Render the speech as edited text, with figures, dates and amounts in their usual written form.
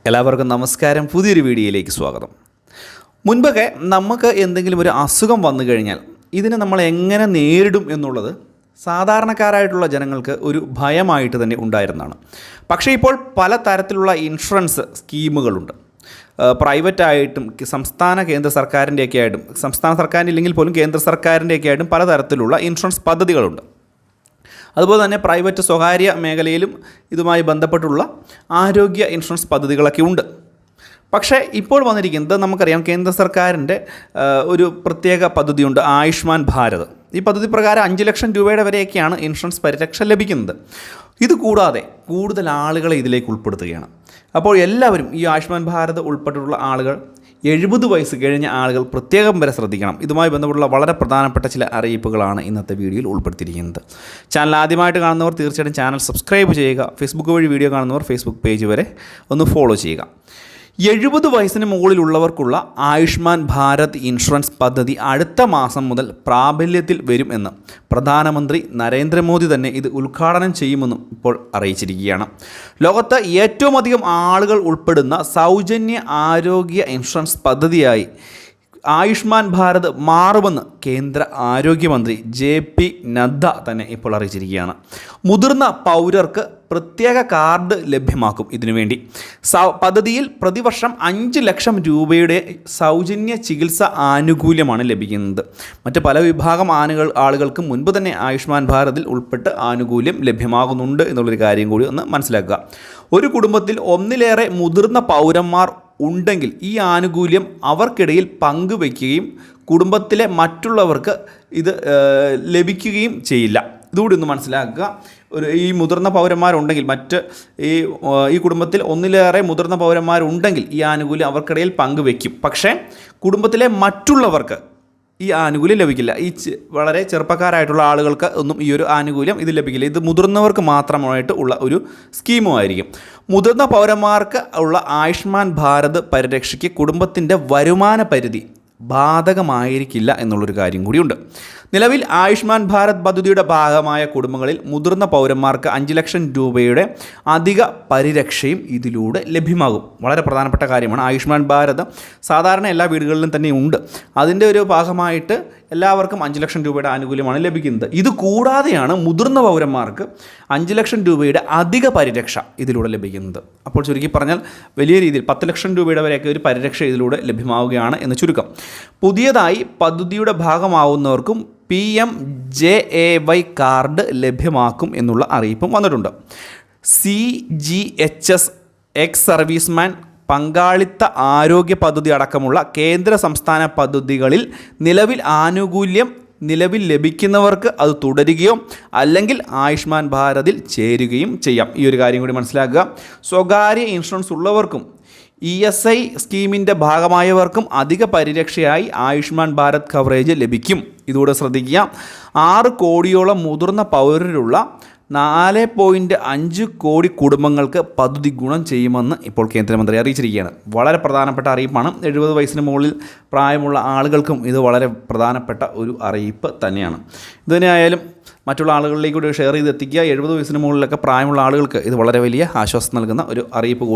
എല്ലാവർക്കും നമസ്കാരം. പുതിയൊരു വീഡിയോയിലേക്ക് സ്വാഗതം. മുൻപൊക്കെ നമുക്ക് എന്തെങ്കിലും ഒരു അസുഖം വന്നു കഴിഞ്ഞാൽ ഇതിനെ നമ്മൾ എങ്ങനെ നേരിടും എന്നുള്ളത് സാധാരണക്കാരായിട്ടുള്ള ജനങ്ങൾക്ക് ഒരു ഭയമായിട്ട് തന്നെ ഉണ്ടായിരുന്നതാണ്. പക്ഷേ ഇപ്പോൾ പല തരത്തിലുള്ള ഇൻഷുറൻസ് സ്കീമുകളുണ്ട്. പ്രൈവറ്റായിട്ടും കേന്ദ്ര സർക്കാരിൻ്റെയൊക്കെ ആയിട്ടും, സംസ്ഥാന സർക്കാരിൻ്റെ ഇല്ലെങ്കിൽ പോലും കേന്ദ്ര സർക്കാരിൻ്റെയൊക്കെ ആയിട്ടും പലതരത്തിലുള്ള ഇൻഷുറൻസ് പദ്ധതികളുണ്ട്. അതുപോലെ തന്നെ പ്രൈവറ്റ് സ്വകാര്യ മേഖലയിലും ഇതുമായി ബന്ധപ്പെട്ടുള്ള ആരോഗ്യ ഇൻഷുറൻസ് പദ്ധതികളൊക്കെ ഉണ്ട്. പക്ഷേ ഇപ്പോൾ വന്നിരിക്കുന്നത് നമുക്കറിയാം, കേന്ദ്ര സർക്കാരിൻ്റെ ഒരു പ്രത്യേക പദ്ധതിയുണ്ട്, ആയുഷ്മാൻ ഭാരത്. ഈ പദ്ധതി പ്രകാരം 5 ലക്ഷം രൂപയുടെ വരെയൊക്കെയാണ് ഇൻഷുറൻസ് പരിരക്ഷ ലഭിക്കുന്നത്. ഇത് കൂടാതെ കൂടുതൽ ആളുകളെ ഇതിലേക്ക് ഉൾപ്പെടുത്തുകയാണ്. അപ്പോൾ എല്ലാവരും ഈ ആയുഷ്മാൻ ഭാരത് ഉൾപ്പെട്ടിട്ടുള്ള ആളുകൾ, 70 വയസ്സ് കഴിഞ്ഞ ആളുകൾ പ്രത്യേകം വരെ ശ്രദ്ധിക്കണം. ഇതുമായി ബന്ധപ്പെട്ടുള്ള വളരെ പ്രധാനപ്പെട്ട ചില അറിയിപ്പുകളാണ് ഇന്നത്തെ വീഡിയോയിൽ ഉൾപ്പെടുത്തിയിരിക്കുന്നത്. ചാനൽ ആദ്യമായിട്ട് കാണുന്നവർ തീർച്ചയായിട്ടും ചാനൽ സബ്സ്ക്രൈബ് ചെയ്യുക. ഫേസ്ബുക്ക് വഴി വീഡിയോ കാണുന്നവർ ഫേസ്ബുക്ക് പേജ് വരെ ഒന്ന് ഫോളോ ചെയ്യുക. 70 വയസ്സിന് മുകളിലുള്ളവർക്കുള്ള ആയുഷ്മാൻ ഭാരത് ഇൻഷുറൻസ് പദ്ധതി അടുത്ത മാസം മുതൽ പ്രാബല്യത്തിൽ വരും എന്ന് പ്രധാനമന്ത്രി നരേന്ദ്രമോദി തന്നെ ഇത് ഉദ്ഘാടനം ചെയ്യുമെന്നും ഇപ്പോൾ അറിയിച്ചിരിക്കുകയാണ്. ലോകത്ത് ഏറ്റവും അധികം ആളുകൾ ഉൾപ്പെടുന്ന സൗജന്യ ആരോഗ്യ ഇൻഷുറൻസ് പദ്ധതിയായി ആയുഷ്മാൻ ഭാരത് മാറുമെന്ന് കേന്ദ്ര ആരോഗ്യമന്ത്രി JP നദ്ദ തന്നെ ഇപ്പോൾ അറിയിച്ചിരിക്കുകയാണ്. മുതിർന്ന പൗരർക്ക് പ്രത്യേക കാർഡ് ലഭ്യമാക്കും. ഇതിനുവേണ്ടി പദ്ധതിയിൽ പ്രതിവർഷം 5 ലക്ഷം രൂപയുടെ സൗജന്യ ചികിത്സ ആനുകൂല്യമാണ് ലഭിക്കുന്നത്. മറ്റ് പല വിഭാഗം ആളുകൾക്ക് മുൻപ് തന്നെ ആയുഷ്മാൻ ഭാരതിൽ ഉൾപ്പെട്ട് ആനുകൂല്യം ലഭ്യമാകുന്നുണ്ട് എന്നുള്ളൊരു കാര്യം കൂടി ഒന്ന് മനസ്സിലാക്കുക. ഒരു കുടുംബത്തിൽ ഒന്നിലേറെ മുതിർന്ന പൗരന്മാർ ഉണ്ടെങ്കിൽ ഈ ആനുകൂല്യം അവർക്കിടയിൽ പങ്കുവയ്ക്കുകയും കുടുംബത്തിലെ മറ്റുള്ളവർക്ക് ഇത് ലഭിക്കുകയും ചെയ്യില്ല. ഇതുകൂടി ഒന്ന് മനസ്സിലാക്കുക. ഈ മുതിർന്ന പൗരന്മാരുണ്ടെങ്കിൽ, ഈ കുടുംബത്തിൽ ഒന്നിലേറെ മുതിർന്ന പൗരന്മാരുണ്ടെങ്കിൽ ഈ ആനുകൂല്യം അവർക്കിടയിൽ പങ്കുവയ്ക്കും. പക്ഷേ കുടുംബത്തിലെ മറ്റുള്ളവർക്ക് ഈ ആനുകൂല്യം ലഭിക്കില്ല. വളരെ ചെറുപ്പക്കാരായിട്ടുള്ള ആളുകൾക്ക് ഒന്നും ഈ ഒരു ആനുകൂല്യം ഇത് ലഭിക്കില്ല. ഇത് മുതിർന്നവർക്ക് മാത്രമായിട്ട് ഉള്ള ഒരു സ്കീമുമായിരിക്കും. മുതിർന്ന പൗരന്മാർക്ക് ഉള്ള ആയുഷ്മാൻ ഭാരത് പരിരക്ഷയ്ക്ക് കുടുംബത്തിൻ്റെ വരുമാന പരിധി ബാധകമായിരിക്കില്ല എന്നുള്ളൊരു കാര്യം കൂടിയുണ്ട്. നിലവിൽ ആയുഷ്മാൻ ഭാരത് പദ്ധതിയുടെ ഭാഗമായ കുടുംബങ്ങളിൽ മുതിർന്ന പൗരന്മാർക്ക് 5 ലക്ഷം രൂപയുടെ അധിക പരിരക്ഷയും ഇതിലൂടെ ലഭ്യമാകും. വളരെ പ്രധാനപ്പെട്ട കാര്യമാണ്. ആയുഷ്മാൻ ഭാരത് സാധാരണ എല്ലാ വീടുകളിലും തന്നെ ഉണ്ട്. അതിൻ്റെ ഒരു ഭാഗമായിട്ട് എല്ലാവർക്കും 5 ലക്ഷം രൂപയുടെ ആനുകൂല്യമാണ് ലഭിക്കുന്നത്. ഇത് കൂടാതെയാണ് മുതിർന്ന പൗരന്മാർക്ക് 5 ലക്ഷം രൂപയുടെ അധിക പരിരക്ഷ ഇതിലൂടെ ലഭിക്കുന്നത്. അപ്പോൾ ചുരുക്കി പറഞ്ഞാൽ വലിയ രീതിയിൽ 10 ലക്ഷം രൂപയുടെ വരെയൊക്കെ ഒരു പരിരക്ഷ ഇതിലൂടെ ലഭ്യമാവുകയാണ് എന്ന് ചുരുക്കം. പുതിയതായി പദ്ധതിയുടെ ഭാഗമാവുന്നവർക്കും PMJAY കാർഡ് ലഭ്യമാക്കും എന്നുള്ള അറിയിപ്പും വന്നിട്ടുണ്ട്. CGHS, എക്സ് സർവീസ്മാൻ, പങ്കാളിത്ത ആരോഗ്യ പദ്ധതി അടക്കമുള്ള കേന്ദ്ര സംസ്ഥാന പദ്ധതികളിൽ ആനുകൂല്യം നിലവിൽ ലഭിക്കുന്നവർക്ക് അത് തുടരുകയോ അല്ലെങ്കിൽ ആയുഷ്മാൻ ഭാരതിൽ ചേരുകയും ചെയ്യാം. ഈ ഒരു കാര്യം കൂടി മനസ്സിലാക്കുക. സ്വകാര്യ ഇൻഷുറൻസ് ഉള്ളവർക്കും ESI സ്കീമിൻ്റെ ഭാഗമായവർക്കും അധിക പരിരക്ഷയായി ആയുഷ്മാൻ ഭാരത് കവറേജ് ലഭിക്കും. ഇതോടെ ശ്രദ്ധിക്കുക. 6 കോടിയോളം മുതിർന്ന പൗരരുള്ള 4.5 കോടി കുടുംബങ്ങൾക്ക് പദ്ധതി ഗുണം ചെയ്യുമെന്ന് ഇപ്പോൾ കേന്ദ്രമന്ത്രി അറിയിച്ചിരിക്കുകയാണ്. വളരെ പ്രധാനപ്പെട്ട അറിയിപ്പാണ്. 70 വയസ്സിന് മുകളിൽ പ്രായമുള്ള ആളുകൾക്കും ഇത് വളരെ പ്രധാനപ്പെട്ട ഒരു അറിയിപ്പ് തന്നെയാണ്. ഇതിനായാലും മറ്റുള്ള ആളുകളിലേക്ക് കൂടി ഷെയർ ചെയ്ത് എത്തിക്കുക. 70 വയസ്സിന് മുകളിലൊക്കെ പ്രായമുള്ള ആളുകൾക്ക് ഇത് വളരെ വലിയ ആശ്വാസം നൽകുന്ന ഒരു അറിയിപ്പ് കൂടി.